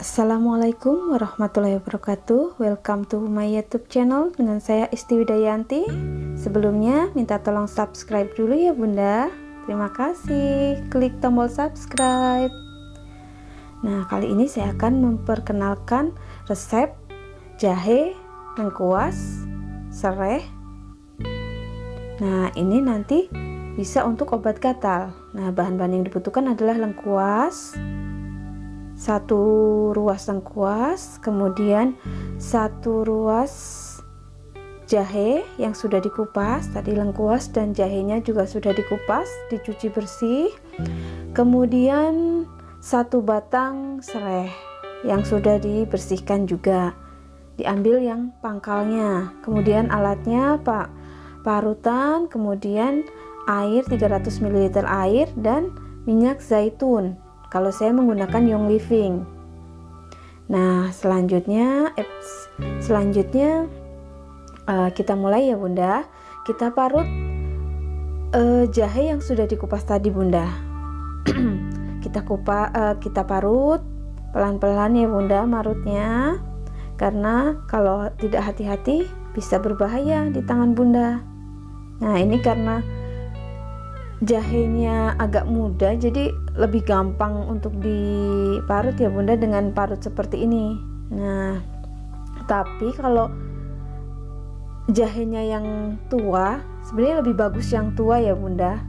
Assalamualaikum warahmatullahi wabarakatuh. Welcome to my YouTube channel dengan saya Isti Widayanti. Sebelumnya minta tolong subscribe dulu ya Bunda. Terima kasih. Klik tombol subscribe. Nah, kali ini saya akan memperkenalkan resep jahe, lengkuas, sereh. Nah, ini nanti bisa untuk obat gatal. Nah, bahan-bahan yang dibutuhkan adalah lengkuas, 1 ruas lengkuas, kemudian 1 ruas jahe yang sudah dikupas. Tadi lengkuas dan jahenya juga sudah dikupas, dicuci bersih. Kemudian 1 batang sereh yang sudah dibersihkan juga, diambil yang pangkalnya. Kemudian alatnya parutan, kemudian air 300 ml air dan minyak zaitun. Kalau saya menggunakan Young Living. Nah, selanjutnya kita mulai ya Bunda. Kita parut jahe yang sudah dikupas tadi Bunda. Kita parut pelan-pelan ya Bunda marutnya, karena kalau tidak hati-hati bisa berbahaya di tangan Bunda. Nah, ini karena jahenya agak muda, jadi lebih gampang untuk diparut ya Bunda dengan parut seperti ini. Nah, tapi kalau jahenya yang tua, sebenarnya lebih bagus yang tua ya Bunda.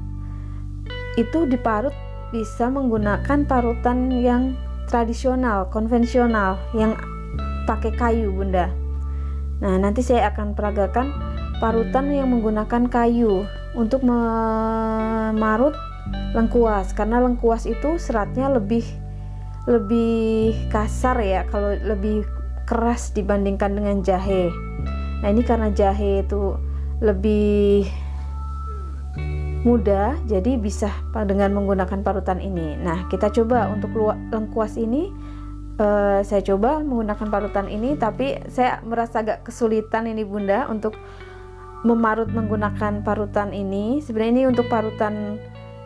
Itu diparut bisa menggunakan parutan yang tradisional, konvensional, yang pakai kayu Bunda. Nah, nanti saya akan peragakan parutan yang menggunakan kayu untuk memarut lengkuas, karena lengkuas itu seratnya lebih kasar ya, kalau lebih keras dibandingkan dengan jahe. Nah, ini karena jahe itu lebih mudah, jadi bisa dengan menggunakan parutan ini. Nah, kita coba untuk lengkuas ini. Saya coba menggunakan parutan ini, tapi saya merasa agak kesulitan ini Bunda untuk memarut menggunakan parutan ini. Sebenarnya ini untuk parutan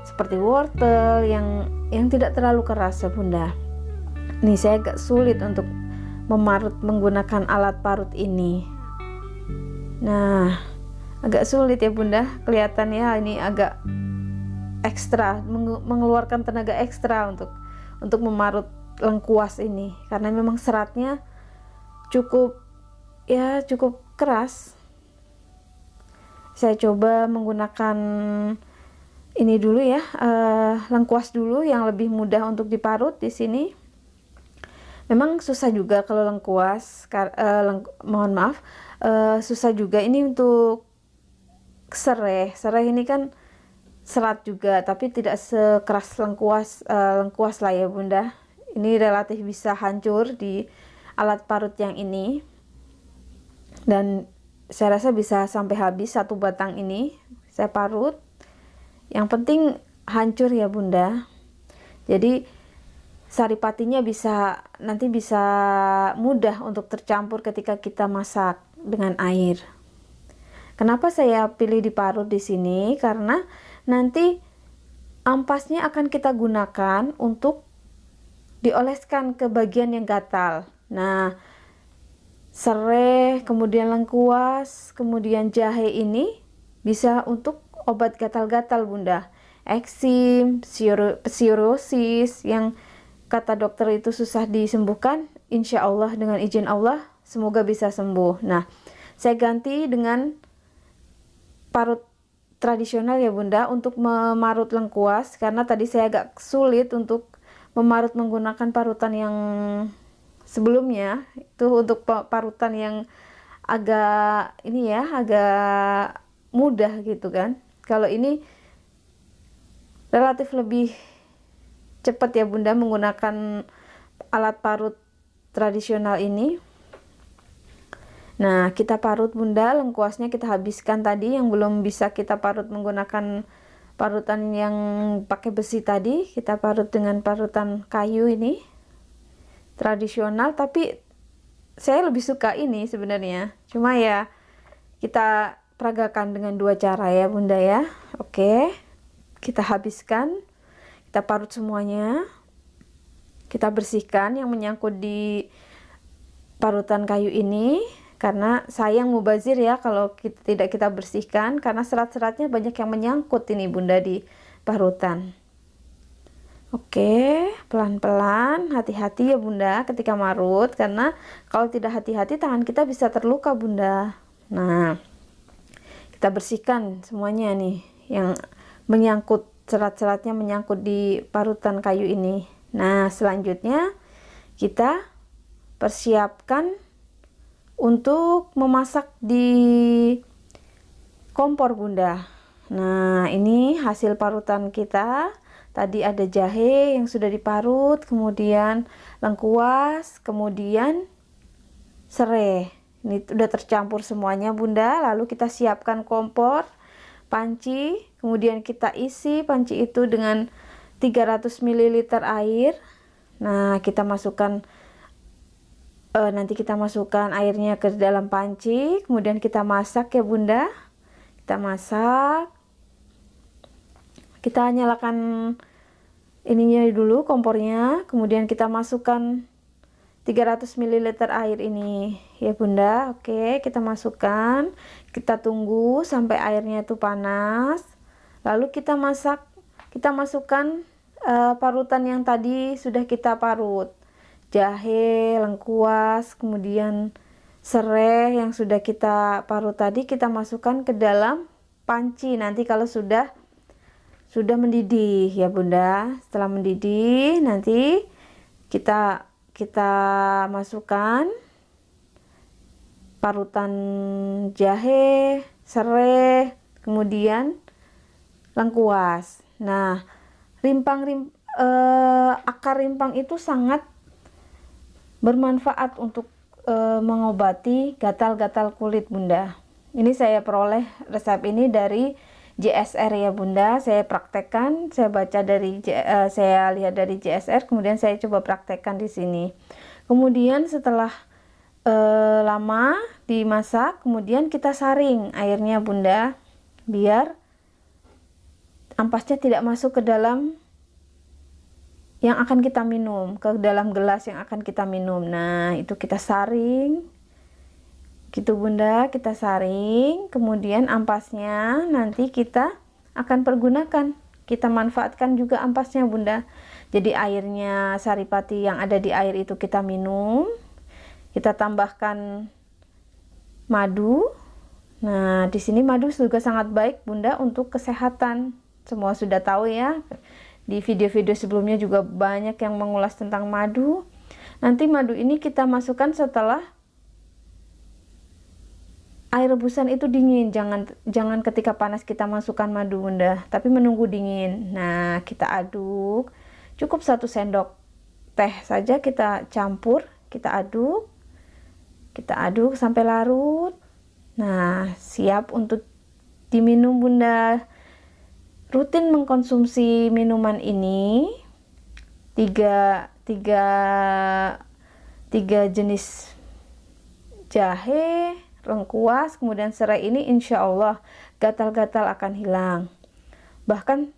seperti wortel yang tidak terlalu keras ya Bunda. Nih, saya agak sulit untuk memarut menggunakan alat parut ini. Nah, agak sulit ya Bunda, kelihatannya ini agak ekstra, mengeluarkan tenaga ekstra untuk memarut lengkuas ini, karena memang seratnya cukup keras. Saya coba menggunakan ini dulu ya, lengkuas dulu yang lebih mudah untuk diparut di sini. Memang susah juga kalau lengkuas, mohon maaf, susah juga ini untuk sereh. Sereh ini kan serat juga, tapi tidak sekeras lengkuas lah ya Bunda. Ini relatif bisa hancur di alat parut yang ini, dan saya rasa bisa sampai habis 1 batang ini saya parut. Yang penting hancur ya Bunda, jadi saripatinya nanti bisa mudah untuk tercampur ketika kita masak dengan air. Kenapa saya pilih diparut di sini? Karena nanti ampasnya akan kita gunakan untuk dioleskan ke bagian yang gatal. Nah, sereh, kemudian lengkuas, kemudian jahe ini bisa untuk obat gatal-gatal Bunda. Eksim, psoriasis yang kata dokter itu susah disembuhkan, insya Allah dengan izin Allah semoga bisa sembuh. Nah, saya ganti dengan parut tradisional ya Bunda untuk memarut lengkuas, karena tadi saya agak sulit untuk memarut menggunakan parutan yang sebelumnya. Itu untuk parutan yang agak mudah gitu kan. Kalau ini relatif lebih cepat ya Bunda menggunakan alat parut tradisional ini. Nah, kita parut Bunda, lengkuasnya kita habiskan tadi, yang belum bisa kita parut menggunakan parutan yang pakai besi tadi, kita parut dengan parutan kayu ini tradisional. Tapi saya lebih suka ini sebenarnya, cuma ya kita peragakan dengan 2 cara ya Bunda ya. Oke, kita habiskan, kita parut semuanya. kita bersihkan yang menyangkut di parutan kayu ini, karena sayang mubazir ya kalau tidak kita bersihkan, karena serat-seratnya banyak yang menyangkut ini Bunda di parutan. Oke, pelan-pelan, hati-hati ya Bunda ketika marut, karena kalau tidak hati-hati tangan kita bisa terluka Bunda. Nah, kita bersihkan semuanya nih yang menyangkut, serat-seratnya menyangkut di parutan kayu ini. Nah, selanjutnya kita persiapkan untuk memasak di kompor Bunda. Nah, ini hasil parutan kita. Tadi ada jahe yang sudah diparut, kemudian lengkuas, kemudian serai. Ini sudah tercampur semuanya Bunda. Lalu kita siapkan kompor, panci, kemudian kita isi panci itu dengan 300 ml air. Nah, kita masukkan nanti kita masukkan airnya ke dalam panci, kemudian kita masak ya Bunda. Kita masak. Kita nyalakan ininya dulu, kompornya, kemudian kita masukkan 300 ml air ini ya Bunda. Oke, kita masukkan, kita tunggu sampai airnya itu panas, lalu kita masak. Kita masukkan parutan yang tadi sudah kita parut, jahe, lengkuas, kemudian serai yang sudah kita parut tadi, kita masukkan ke dalam panci nanti kalau sudah mendidih ya Bunda. Setelah mendidih nanti kita masukkan parutan jahe, serai, kemudian lengkuas. Nah, akar rimpang itu sangat bermanfaat untuk mengobati gatal-gatal kulit Bunda. Ini saya peroleh resep ini dari JSR ya Bunda. Saya praktekkan, saya baca dari saya lihat dari JSR, kemudian saya coba praktekkan di sini. Kemudian setelah lama dimasak, kemudian kita saring airnya Bunda, biar ampasnya tidak masuk ke dalam yang akan kita minum, ke dalam gelas yang akan kita minum. Nah, itu kita saring gitu Bunda, kita saring, kemudian ampasnya nanti kita akan pergunakan, kita manfaatkan juga ampasnya Bunda. Jadi airnya saripati yang ada di air itu kita minum, kita tambahkan madu. Nah, di sini madu juga sangat baik Bunda untuk kesehatan. Semua sudah tahu ya, di video-video sebelumnya juga banyak yang mengulas tentang madu. Nanti madu ini kita masukkan setelah air rebusan itu dingin, jangan ketika panas kita masukkan madu Bunda, tapi menunggu dingin. Nah, kita aduk, cukup 1 sendok teh saja kita campur, kita aduk sampai larut. Nah, siap untuk diminum Bunda. Rutin mengkonsumsi minuman ini, tiga jenis jahe, lengkuas, kemudian serai ini insya Allah gatal-gatal akan hilang. Bahkan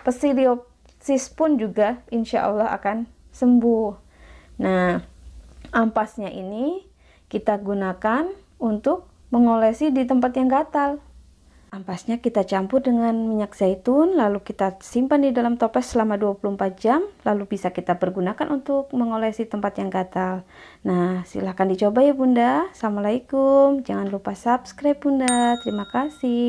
psoriasis pun juga insya Allah akan sembuh. Nah, ampasnya ini kita gunakan untuk mengolesi di tempat yang gatal. Ampasnya kita campur dengan minyak zaitun, lalu kita simpan di dalam toples selama 24 jam, lalu bisa kita pergunakan untuk mengolesi tempat yang gatal. Nah, silahkan dicoba ya Bunda. Assalamualaikum. Jangan lupa subscribe Bunda. Terima kasih.